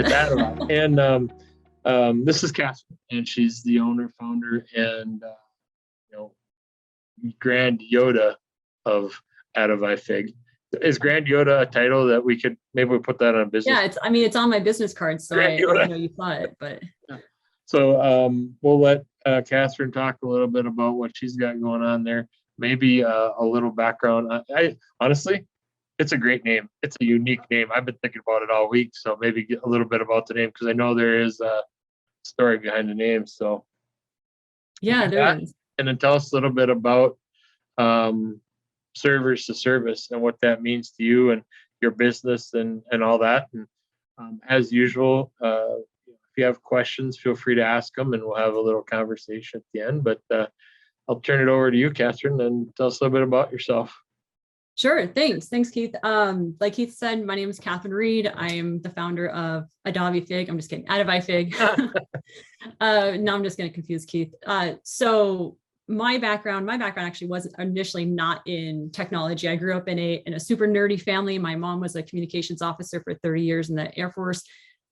It's Adavi. And this is Catherine, and she's the owner, founder, and Grand Yoda of Adavi Fig. Is Grand Yoda a title that we could maybe put that on a business? Yeah, it's on my business card, so I know you thought it, but. So we'll let Catherine talk a little bit about what she's got going on there. Maybe a little background. I honestly, it's a great name. It's a unique name. I've been thinking about it all week. So maybe get a little bit about the name, because I know there is a story behind the name. So yeah, there is. And then tell us a little bit about servers to service and what that means to you and your business and all that. And as usual, if you have questions, feel free to ask them, and we'll have a little conversation at the end. But I'll turn it over to you, Catherine, and tell us a little bit about yourself. Sure. Thanks, Keith. Like Keith said, my name is Catherine Reid. I am the founder of Adavi Fig. I'm just kidding, Adavi Fig. No, I'm just going to confuse Keith. So my background actually wasn't initially not in technology. I grew up in a super nerdy family. My mom was a communications officer for 30 years in the Air Force.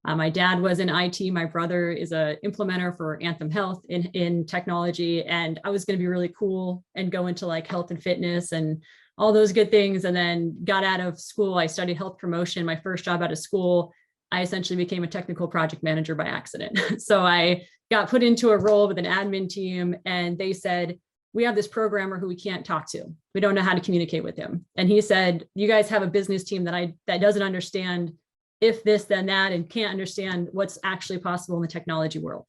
My dad was in IT. My brother is an implementer for Anthem Health in technology. And I was going to be really cool and go into like health and fitness and all those good things. And then got out of school. I studied health promotion. My first job out of school, I essentially became a technical project manager by accident. So I got put into a role with an admin team, and they said, we have this programmer who we can't talk to. We don't know how to communicate with him. And he said, you guys have a business team that doesn't understand if this, then that, and can't understand what's actually possible in the technology world.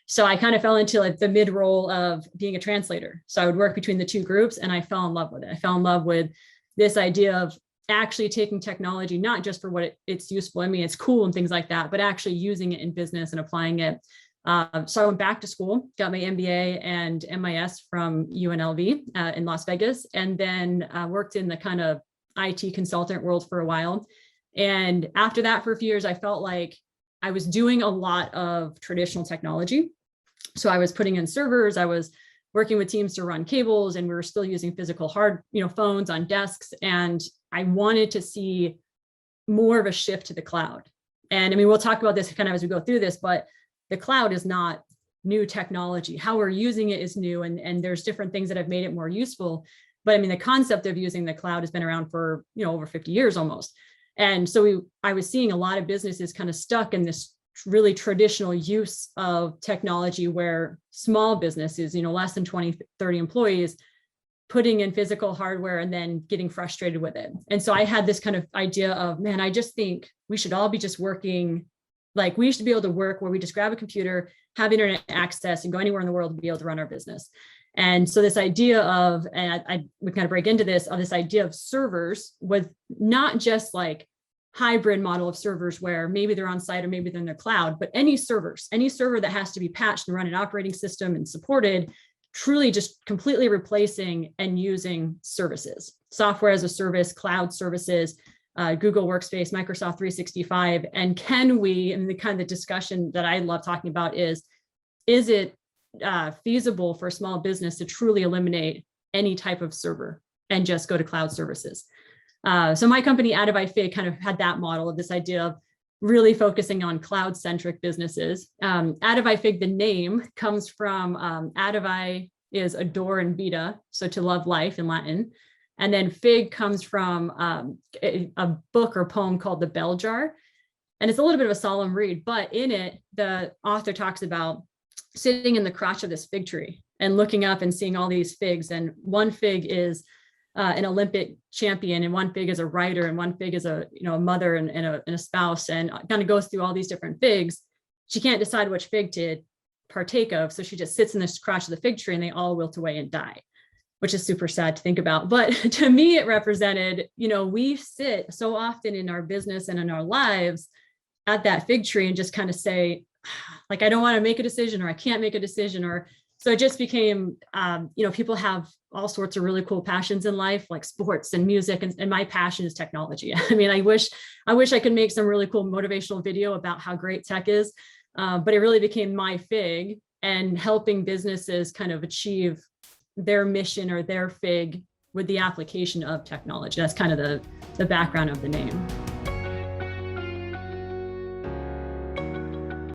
So I kind of fell into like the mid role of being a translator. So I would work between the two groups, and I fell in love with it. I fell in love with this idea of actually taking technology, not just for what it's useful. I mean, it's cool and things like that, but actually using it in business and applying it. So I went back to school, got my MBA and MIS from UNLV in Las Vegas, and then worked in the kind of IT consultant world for a while. And after that, for a few years, I felt like I was doing a lot of traditional technology. So I was putting in servers, I was working with teams to run cables, and we were still using physical phones on desks. And I wanted to see more of a shift to the cloud. And I mean, we'll talk about this kind of as we go through this, but the cloud is not new technology. How we're using it is new, and there's different things that have made it more useful. But I mean, the concept of using the cloud has been around for, over 50 years almost. And so I was seeing a lot of businesses kind of stuck in this really traditional use of technology, where small businesses, less than 20, 30 employees, putting in physical hardware and then getting frustrated with it. And so I had this kind of idea of, man, I just think we should all be just working, like we should be able to work where we just grab a computer, have internet access, and go anywhere in the world to be able to run our business. And so this idea of, and I would kind of break into this idea of servers with not just like hybrid model of servers where maybe they're on site or maybe they're in the cloud, but any server that has to be patched and run an operating system and supported, truly just completely replacing and using services, software as a service, cloud services, Google Workspace, Microsoft 365. And can we, and the kind of discussion that I love talking about is it feasible for a small business to truly eliminate any type of server and just go to cloud services? So my company, Adavi Fig, kind of had that model of this idea of really focusing on cloud-centric businesses. Adavi Fig, the name, comes from Adavi is adore and vita, so to love life in Latin. And then Fig comes from a book or poem called The Bell Jar. And it's a little bit of a solemn read, but in it, the author talks about sitting in the crotch of this fig tree and looking up and seeing all these figs. And one fig is an Olympic champion, and one fig is a writer, and one fig is a mother and a spouse, and kind of goes through all these different figs. She can't decide which fig to partake of, so she just sits in this crotch of the fig tree, and they all wilt away and die, which is super sad to think about. But to me, it represented, we sit so often in our business and in our lives at that fig tree and just kind of say, like, I don't want to make a decision, or I can't make a decision, or so it just became, people have all sorts of really cool passions in life, like sports and music, and my passion is technology. I mean, I wish I could make some really cool motivational video about how great tech is, but it really became my fig, and helping businesses kind of achieve their mission or their fig with the application of technology. That's kind of the background of the name.